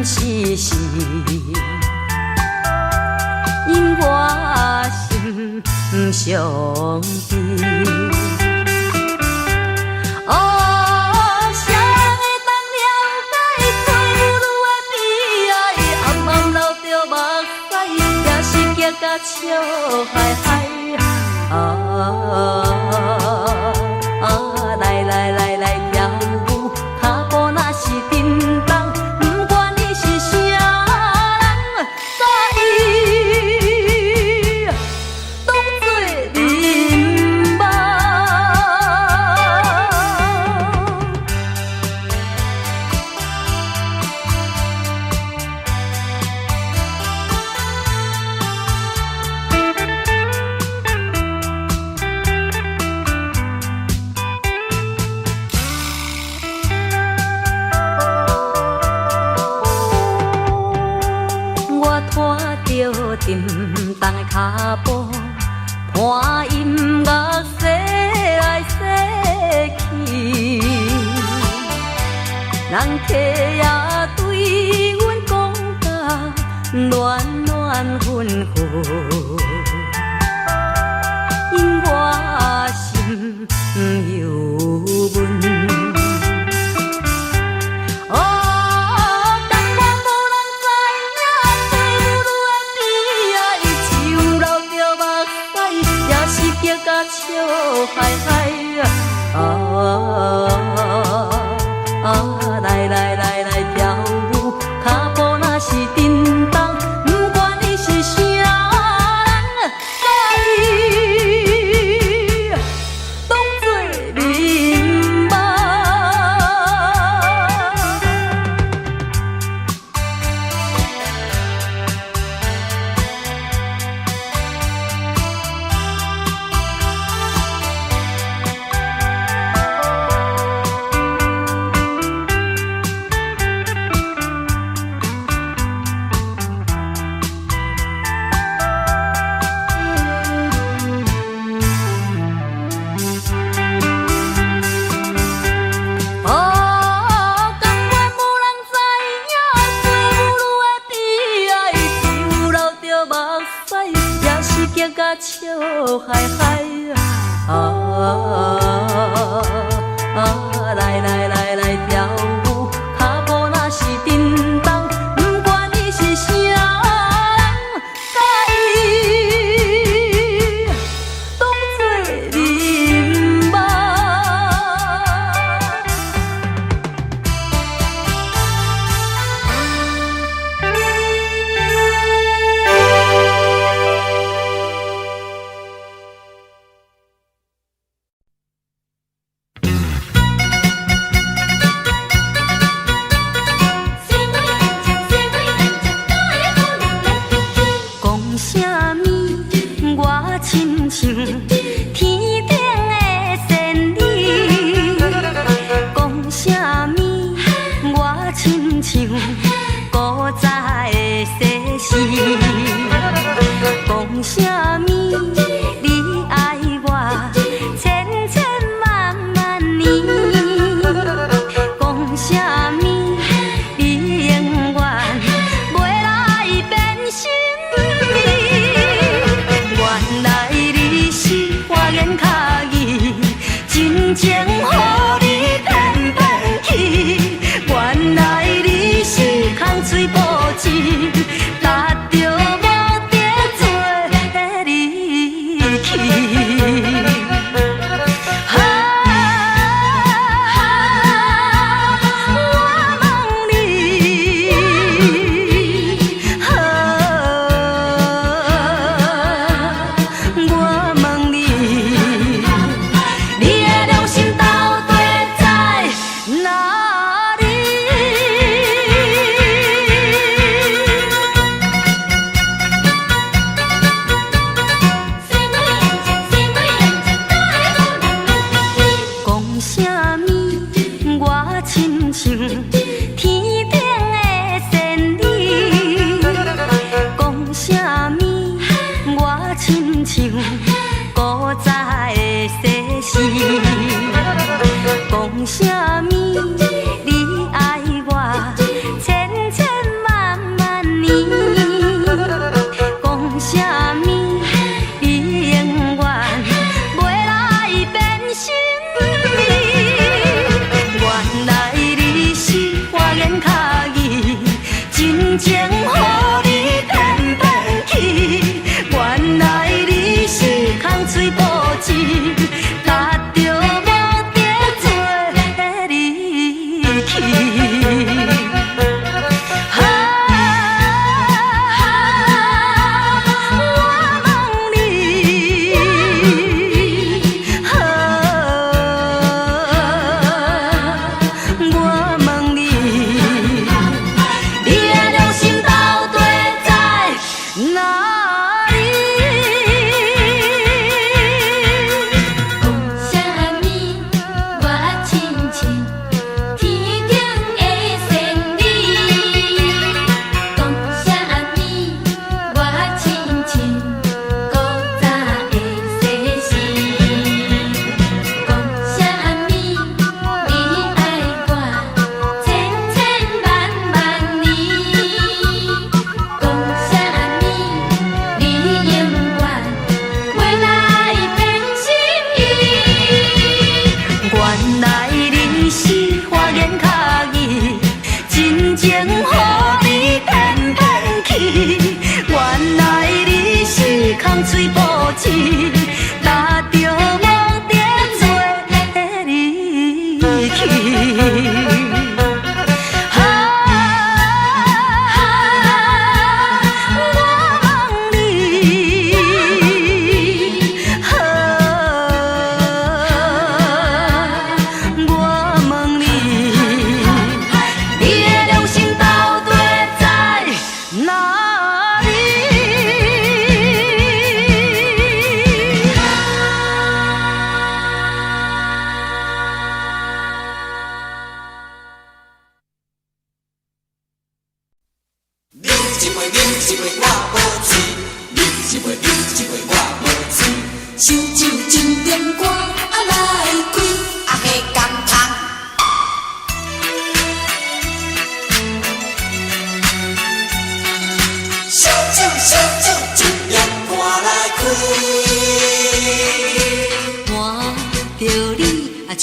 是是，因我心上悲。哦，谁会当了解做母女的悲哀？暗暗流着目屎，也是惊甲笑嗨嗨。来来来来跳舞，脚步若是震动，不管你是啥人，甲伊当作面目。沉重的脚步，伴音乐洗来洗去，人客也对阮讲甲暖暖混混，因我心有闷。笑嗨嗨来来来来跳舞，脚步若是震动，不管你是啥人，甲伊当作面目。笑嗨嗨来来来来跳舞，脚步若是震动，不管你是啥人，甲伊当作面目。讲啥物？你爱我，千千真情予你骗骗去，原来你是空嘴布子，踏着无得做离去。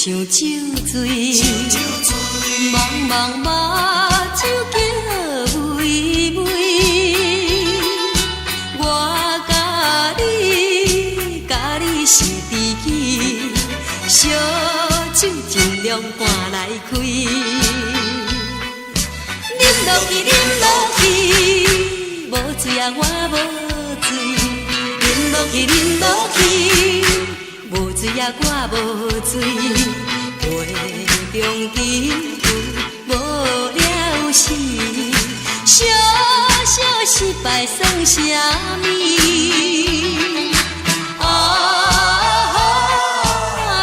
像酒醉，茫茫目睭叫微微。我甲你是知己，烧酒尽量赶来开。饮落去，饮落去，无醉啊我无醉。饮落去，饮落去。无醉啊，我无醉，杯中只有无了时，小小失败算啥物？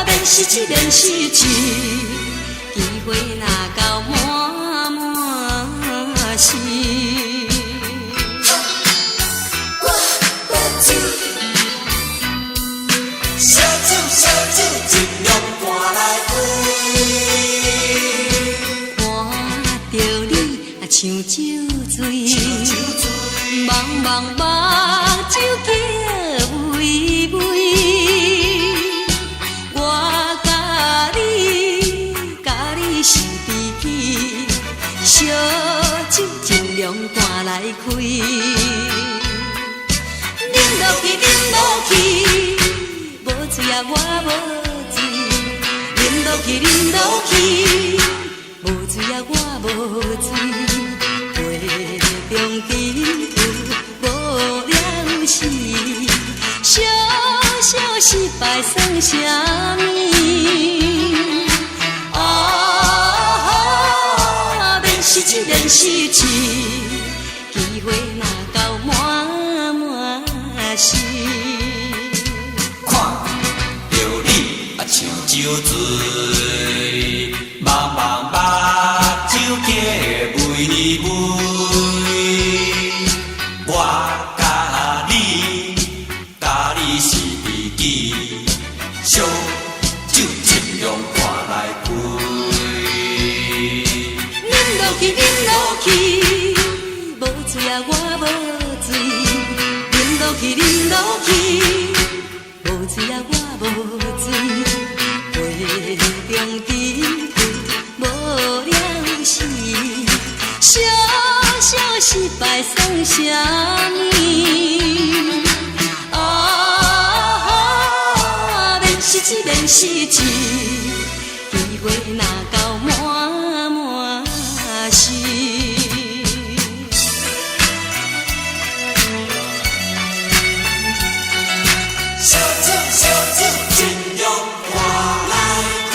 免失志，免失志，机会若到满满是。小酒尽量赶来开，看着你像酒醉，茫茫目睭叫微微。我甲你是知己，小酒尽量赶来开。饮落去，饮落去。无醉啊，我无醉，饮落去，饮落去，无醉啊，我无醉，杯中只有无了时，小小失败算啥物？免失志，免失志，机会若到满满是。像酒醉，茫茫目睭叫微微。我甲你是知己，烧酒尽量赶来开。饮落去，饮落去，无醉啊我无醉。饮落去，饮落去，无醉啊我无醉。杯中只有无了时，小小失啥物？啊，免失志，免失志，机会若到满满是。小子，小子，金阳花来开。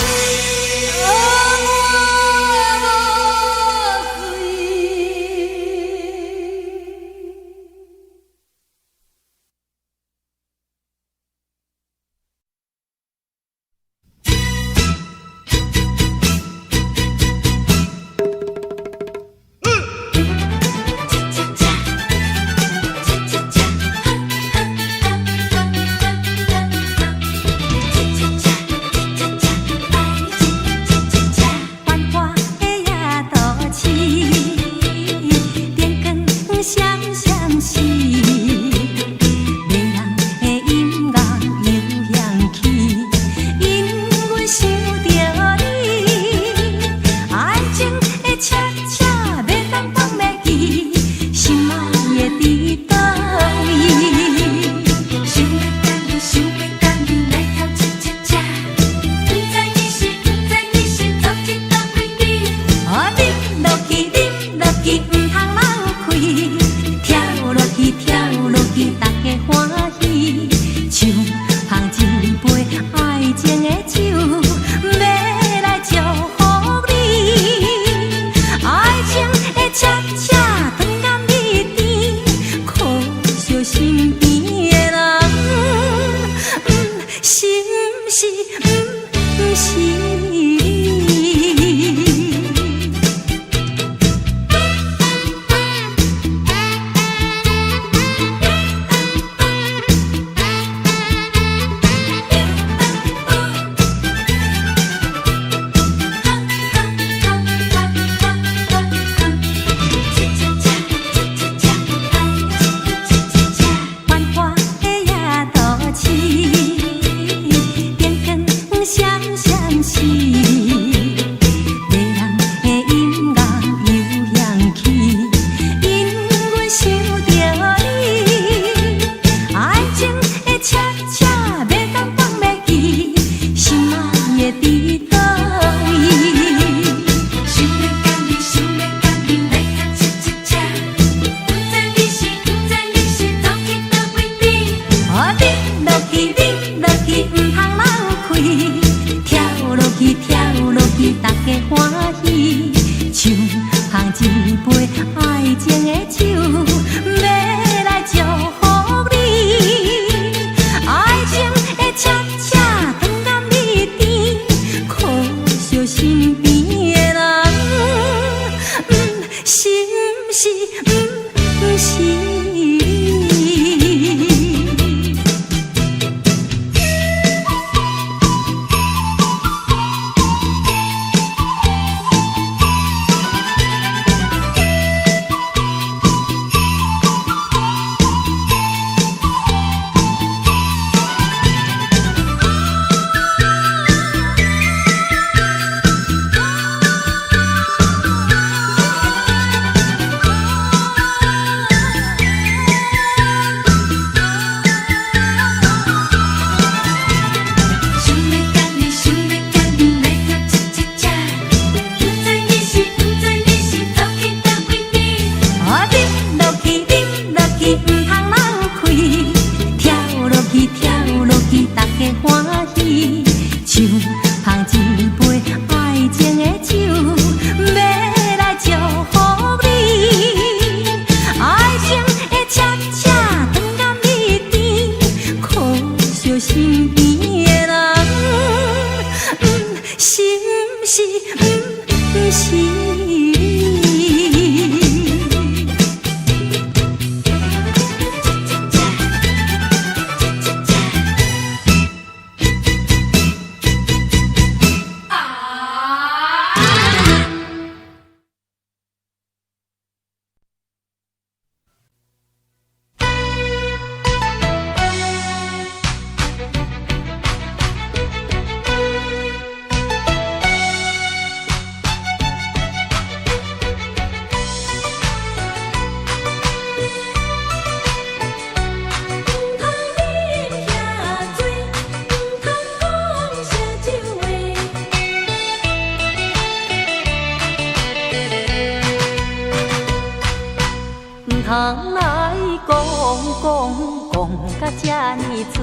多，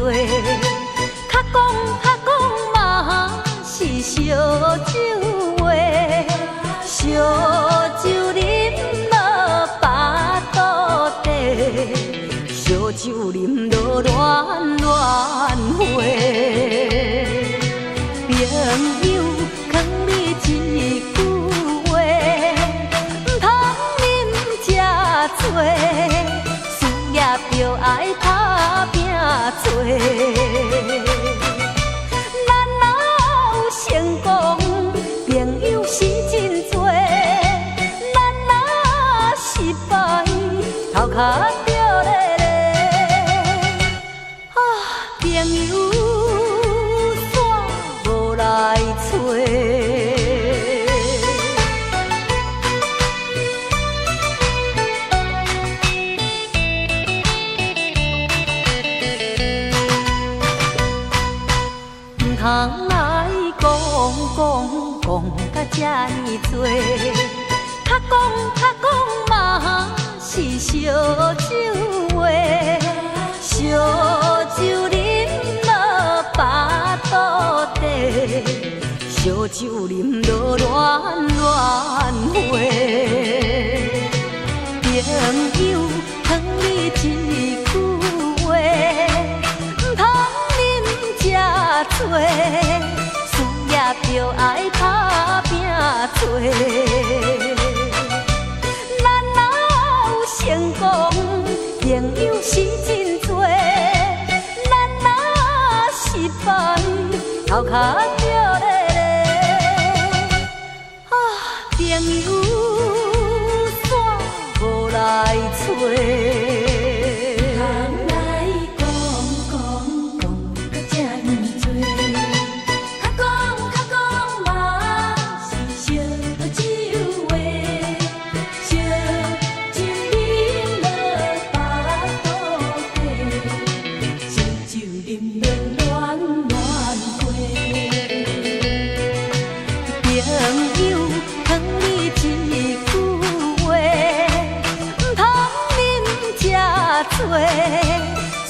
较讲嘛是烧酒话，烧酒啉落巴肚底，烧酒啉落暖暖花。朋友劝你一句话，唔通啉这多，事业就爱打拼做。咱若有成功，朋友是真多；咱若失败，头壳着咧咧。啊，朋友煞无来找。通来讲甲这呢多，较讲嘛是烧酒话，烧酒啉落巴肚底，烧酒啉落暖暖花。朋友劝你一句话，唔通啉这多，事业就爱打拼做。咱若有成功，朋友是真多；咱若失败，头壳着咧咧。啊，朋友煞无来找。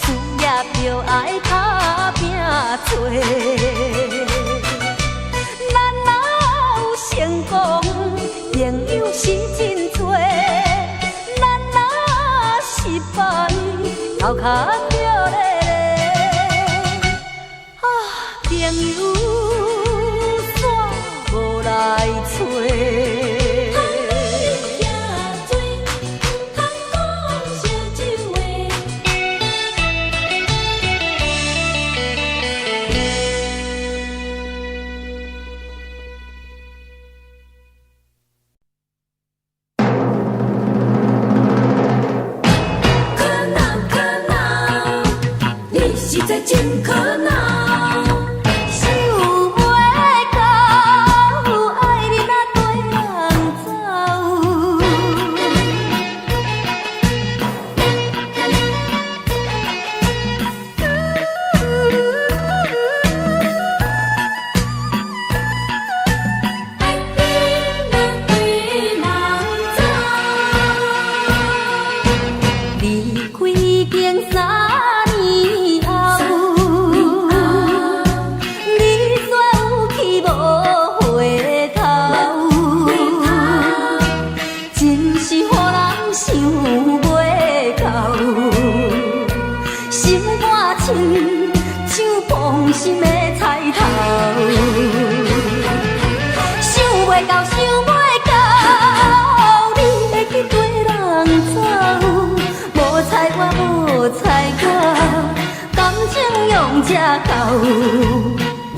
事业就爱打拼做，咱若有成功，朋友是真多；咱若失败，头壳着咧咧。啊，朋友煞无来找。真可恼，想袂到，爱你若对人走。爱你若对人走，离开已经3。心的菜头，想袂到，想袂到，你会去跟人走，无采我无采我，感情用这厚，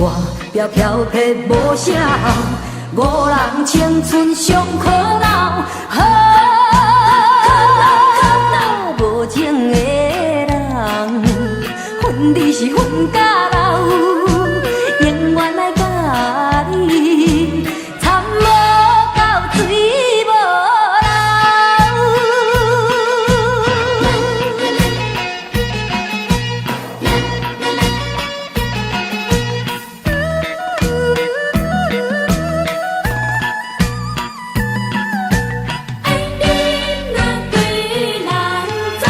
外表漂泊无啥好，五人青春上可恼，无情的人，恨你是恨甲老。永远来甲你参无到水无爱你若对人走。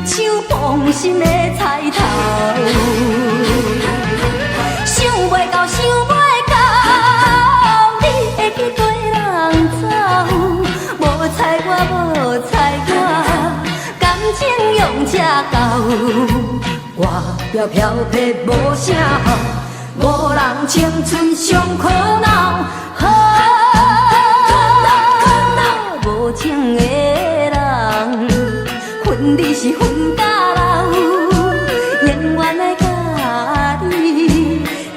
像放心的菜头。想袂到，想袂到，你会去跟人走？无睬我，无睬我，感情用这厚。外表漂泊无啥好，无人青春上苦恼。无情的人，恨你是恨到老，永远的甲你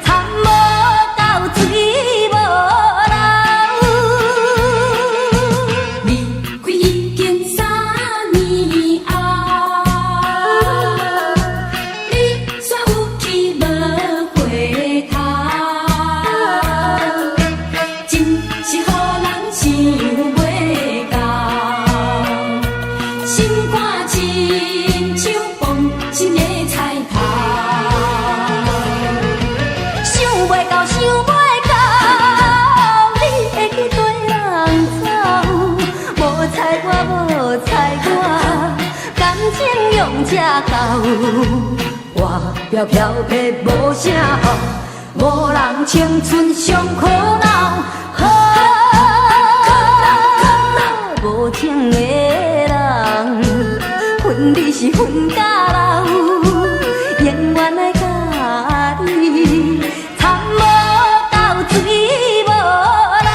参无到水无流。离开已经3年后，你煞有去无回头，真是予人想袂。用这厚，外表漂泊无啥好，无人青春上苦恼。无情的人，恨你是恨到老，永远的甲你参无到水无流。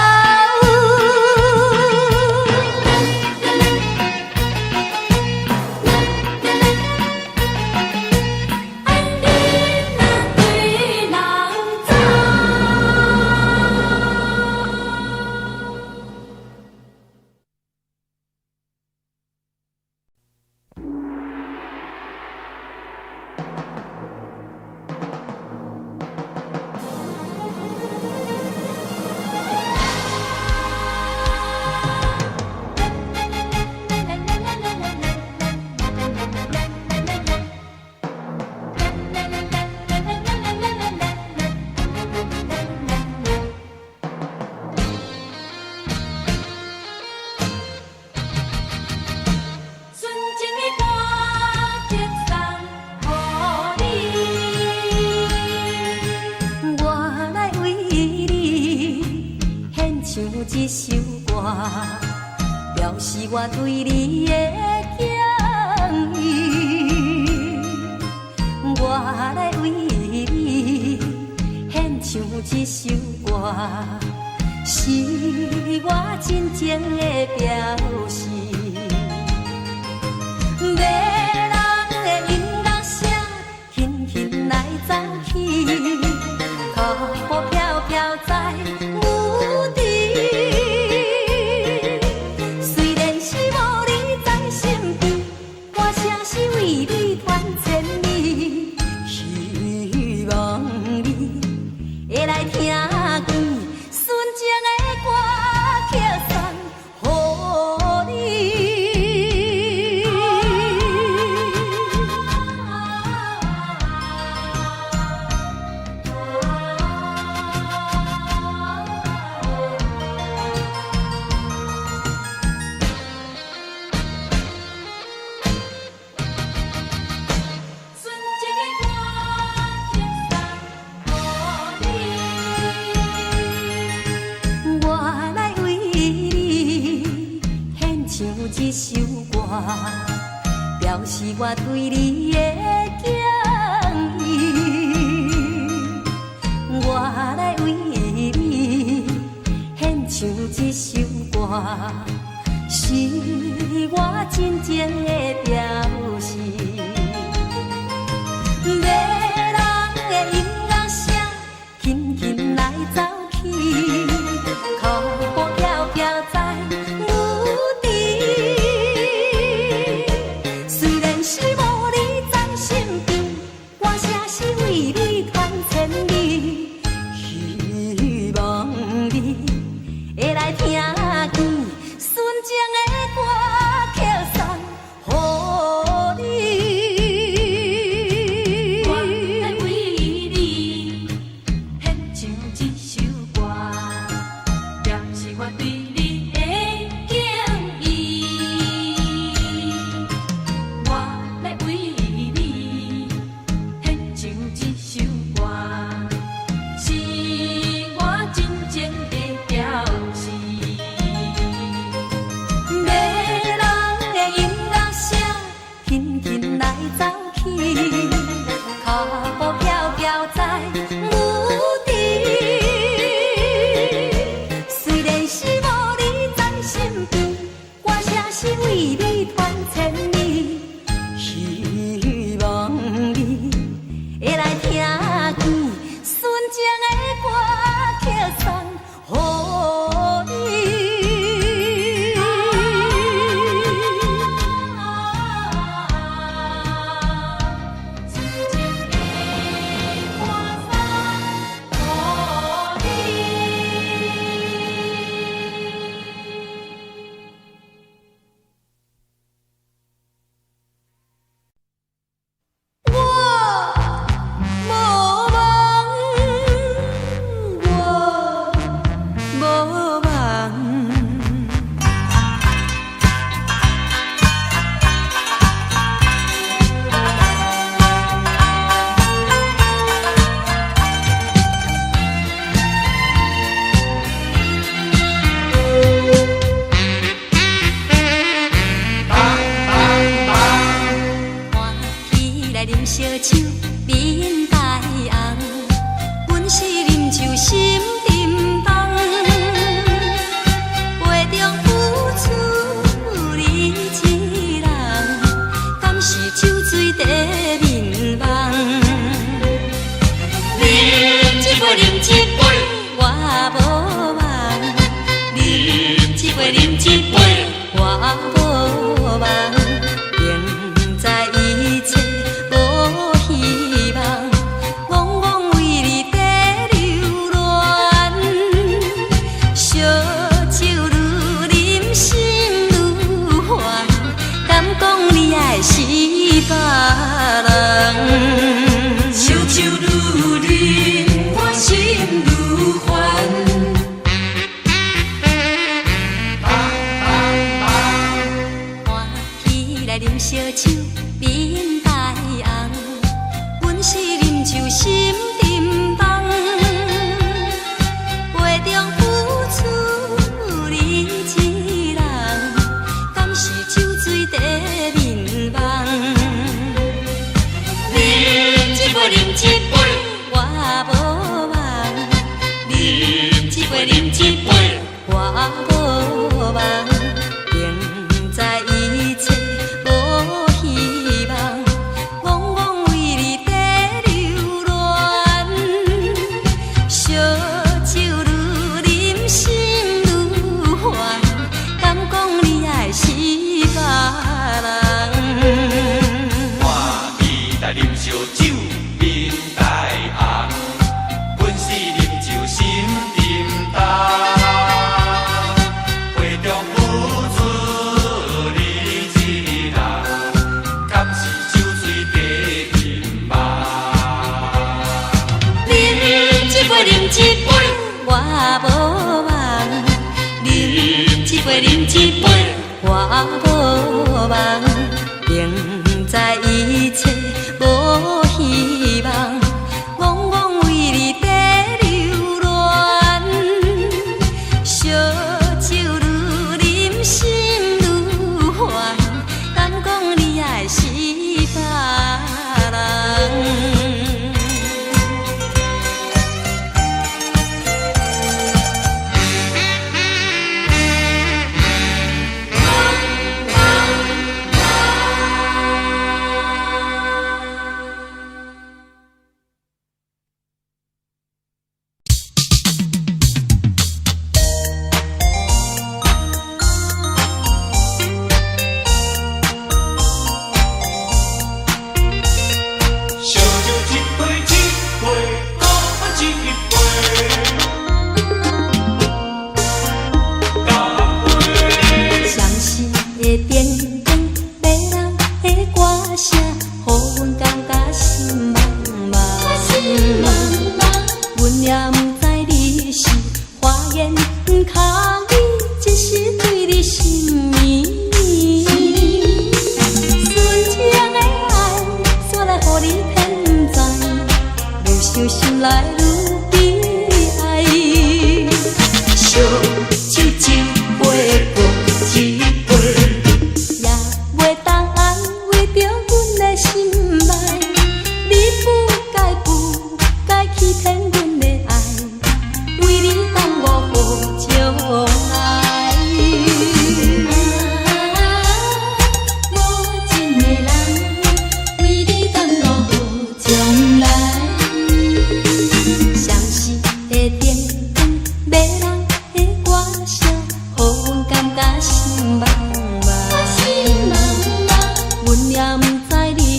一首歌，表示我对你的敬意。我来为你献唱一首歌，是我真情的表示。迷人的音乐声，轻轻来走起，脚步飘飘在。一首歌，表示我对你的敬意。我来为你献唱一首歌，是我真情的表示。迷人的音乐声，轻轻来走起，脚步飘飘在。听见纯情的歌，曲送予你。走去，脚步飘飘在雨池。虽然是无你在身边，我还是为你传千里。希望你会来听见纯情的歌曲送予你。也袂当安慰着阮的心。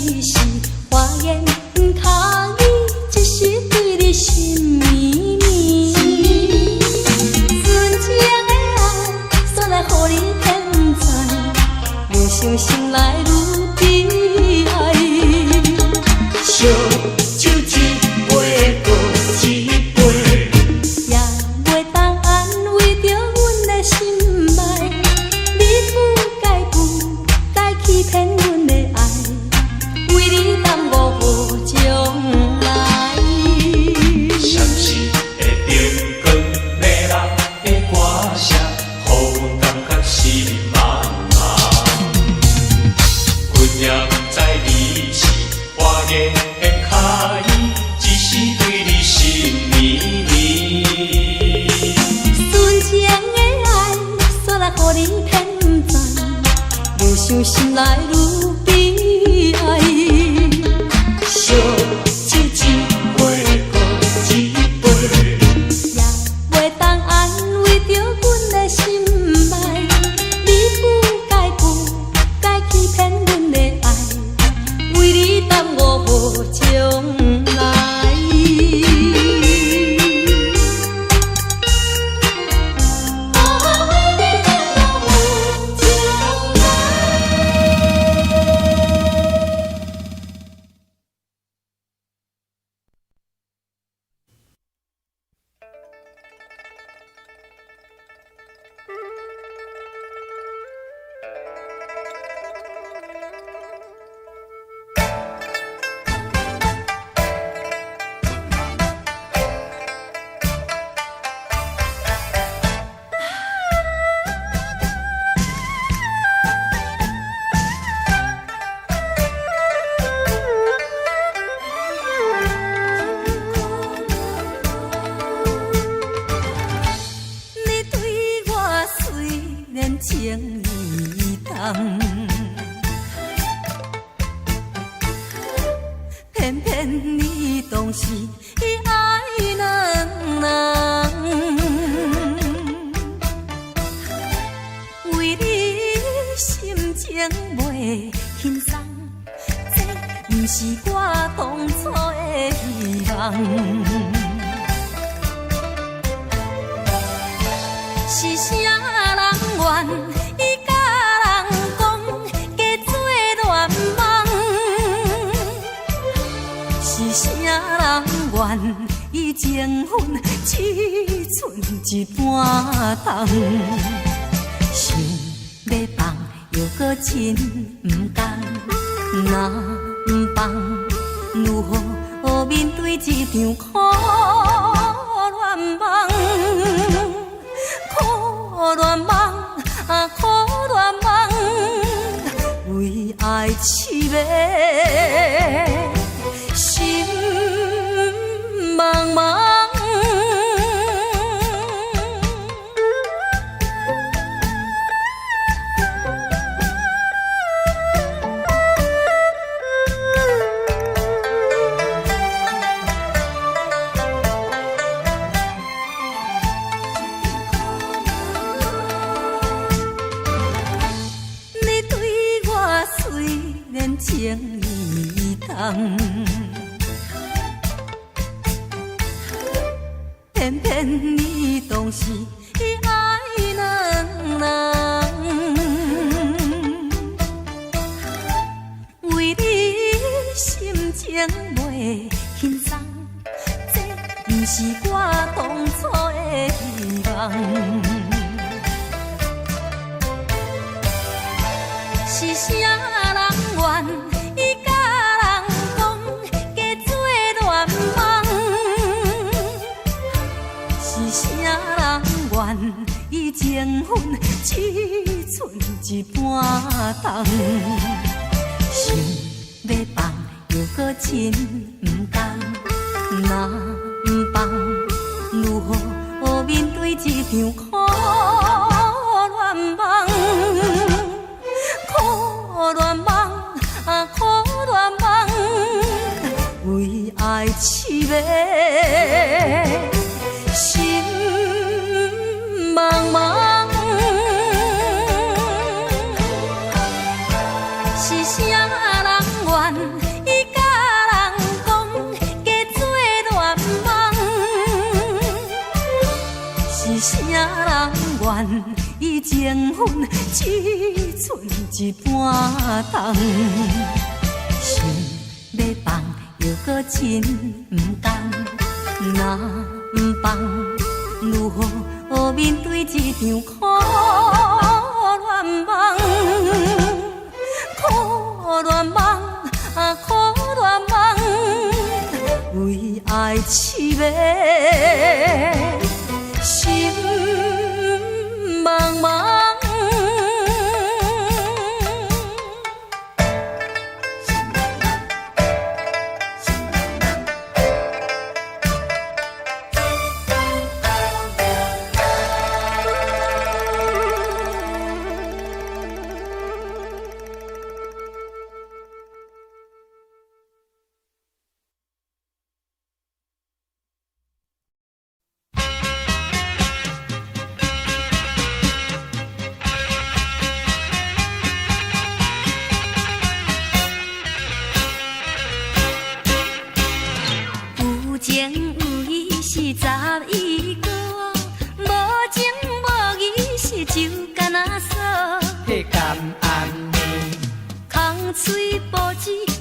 只是花言巧语，只是对你心绵绵。纯情的爱，煞来予你骗财，无想心内愈悲哀。烧酒一杯过一杯，也袂当安慰着阮的心爱。你不该欺骗阮的爱，为你耽误将来。闪烁的灯光，迷人的歌声，予感觉心茫茫。阮也不知你是花言巧语，只是对你心绵绵。纯情的爱，煞来予你骗财，无想心内愈悲哀。烧酒一杯过一杯，也袂当安慰着阮的心爱。你不该欺骗阮的爱，为你耽误将来。你对我虽然情意重，偏偏你当时爱两人。为你心情袂轻松，这不是我当初的希望。是啥人愿意甲人讲，加做恋梦？是啥人愿意情分只剩一半重？想要放又搁真不甘，若不放，如何面对这场苦恋梦？苦恋梦啊，苦恋梦，为爱痴迷，心茫茫。情意重，偏偏你当时爱两人，为你心情袂轻松，这不是我当初的希望。是啥人愿意甲人讲，加做恋梦？是啥人愿意情分只剩一半重？想要放又搁真不甘，若不放，如何面对这场苦恋梦？苦恋梦啊，苦恋梦，为爱痴迷，心茫茫。是啥人愿只剩一半重，想要放又搁真不甘，若不放，如何面对这场苦恋梦？苦恋梦啊，苦恋梦，为爱痴迷，心茫茫。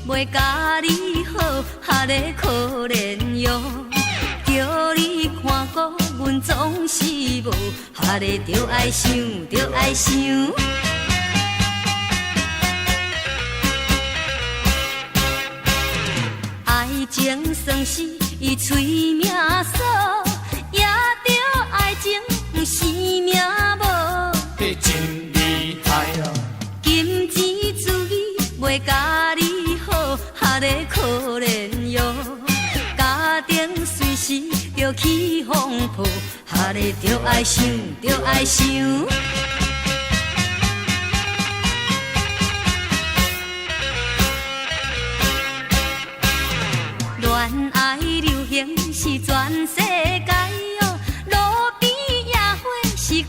袂甲你好，哈个可怜哟！叫你看顾，阮总是无，哈个着爱想，着爱想。爱情算是伊催命锁，也着爱情生命无。你真厉害哦！金钱主义袂甲你。哈个可怜哟，家庭随时着起风暴，哈个着爱想，着爱想。恋爱流行是全世界哟，路边野花是金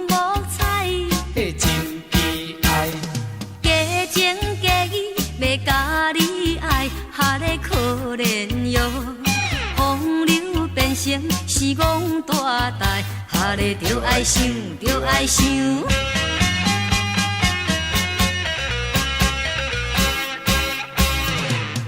木彩。迄真悲哀，假情假意要甲你爱，哈个可怜哟。风流变成是戆大台，哈个着爱想，着爱想。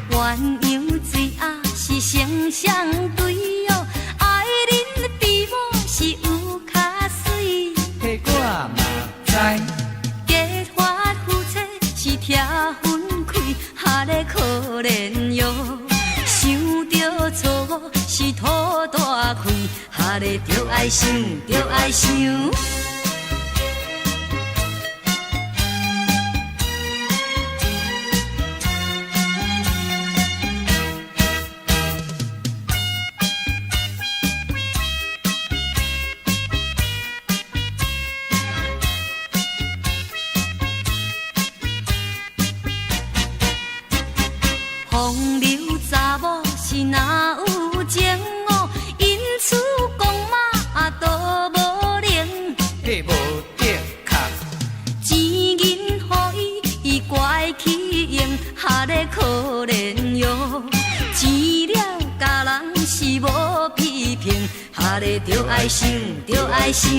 鸳鸯水啊是成双对哟，爱人比我是有较水。迄我嘛知。结发夫妻是拆分开，哈个可怜哟。想着错误是土大开，哈个着爱想，着爱想。风流查某是哪有情哦，因此讲嘛都无灵。迄无得确，钱银予伊怪起用，哈个可怜哟。钱了家人是无批评，哈个着爱想，着爱想。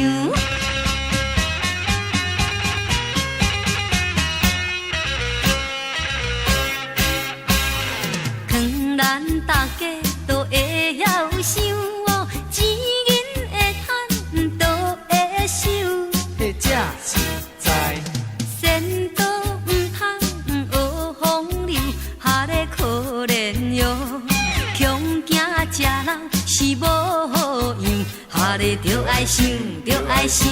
咱大家都会晓想哦，钱银会趁都会收，迄才实在。仙道唔通学风流，哈个可怜哟。穷囝食老是无好样，哈个着爱想，着爱想。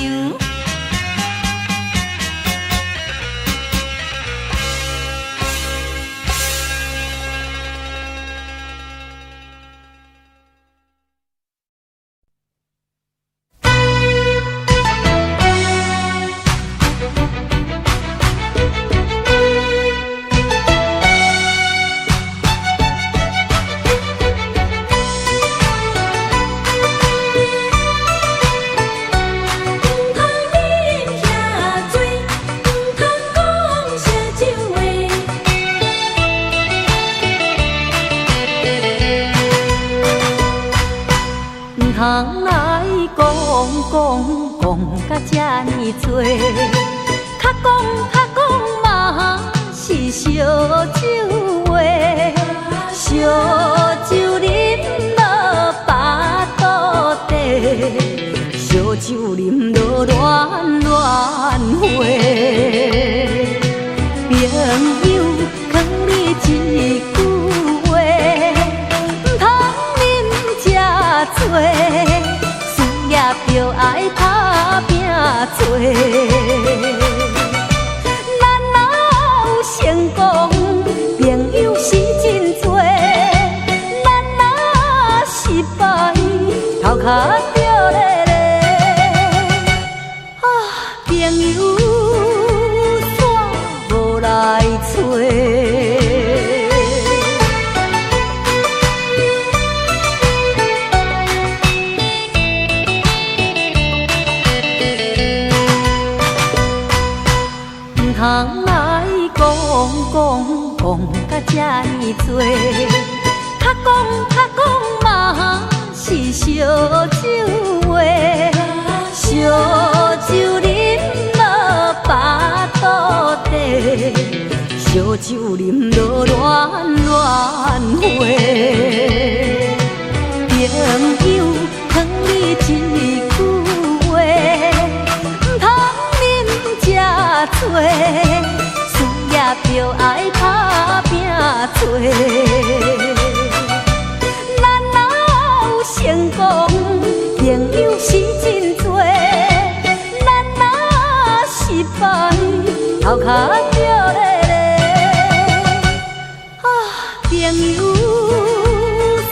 通来讲甲这呢多，较嘛是烧酒话，烧酒啉落巴肚底，烧酒啉落暖暖花。朋友劝你一句话，唔通啉这多，事业就爱打拼做。咱若有成功，朋友是真多；咱若失败，头壳就咧咧。啊，朋友煞无来找。通来讲甲这呢多，较讲嘛是烧酒话，烧酒啉落巴肚底，烧酒啉落暖暖花。朋友劝你一句话，唔通啉这多。事业就爱打拼做，咱若有成功，朋友是真多；咱若失败，头壳就咧咧。啊，朋友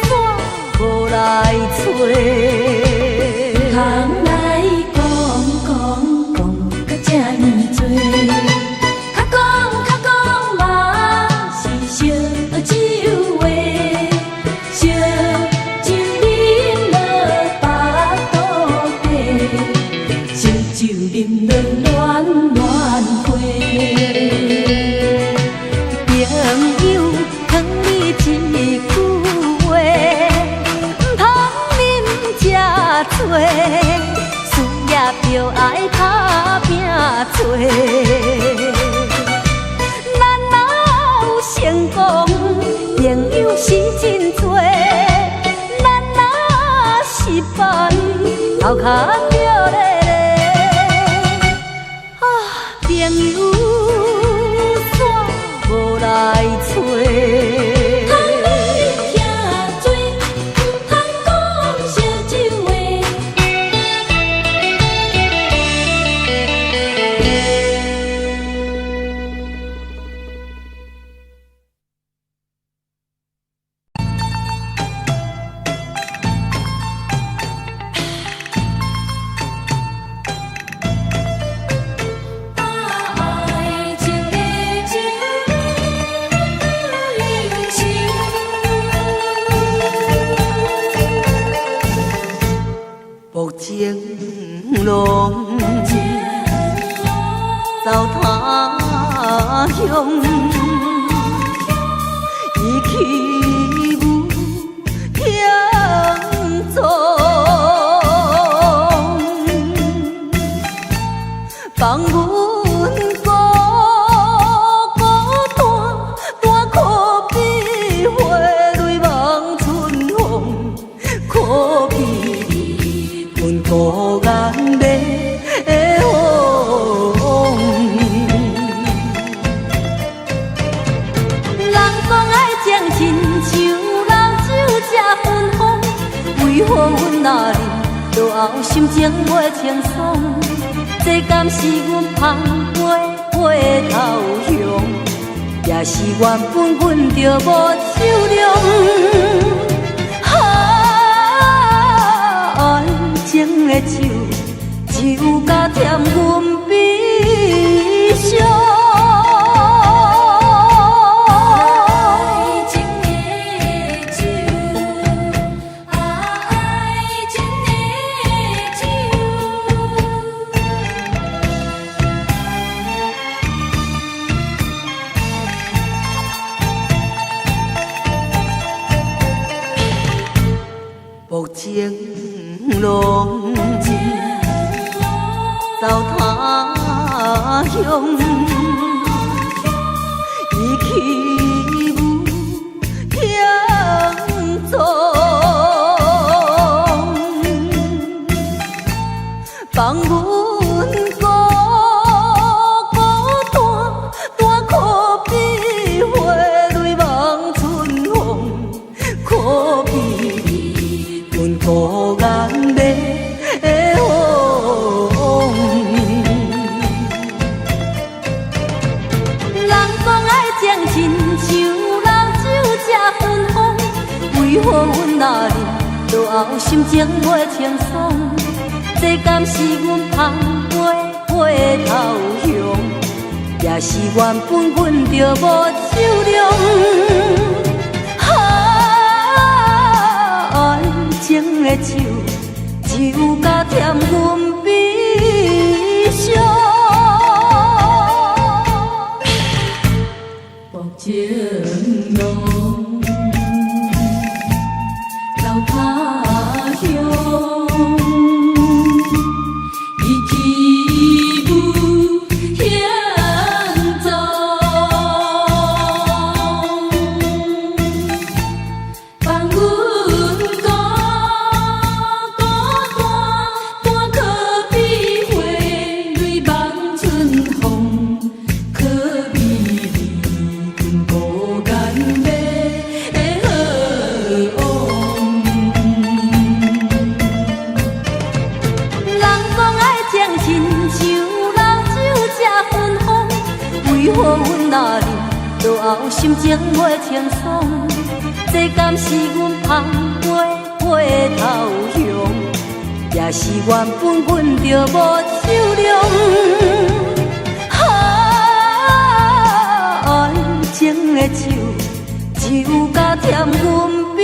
煞无来找。通来讲甲这呢多。事业就爱打拼做，咱若有成功，朋友是真多；咱若失败，头壳就咧咧。啊，朋友煞无来找。目前拢走他乡，伊去有乡踪，放阮孤孤单单可比花蕊望春风，可比阮孤雁的风。人讲爱将亲像老酒这芬芳，为何阮若啉落后心情袂轻松？这敢是阮芳杯回头向，也是缘分阮着无手中。爱情的酒，酒甲添阮悲伤。目前拢走他乡，伊起舞向踪，放阮孤孤单单可比花蕊望春风，可比阮孤雁尾的风。人讲爱将亲像老酒吃芬芳，为何阮若啉落后心情袂清爽？这敢是阮芳袂回头向，也是缘分阮着无手量。爱情的酒，酒甲添阮悲伤。目前路，老他乡。心情袂清爽，这敢是阮芳袂回头向，也是缘分阮着无手量。爱情的酒，酒甲添阮悲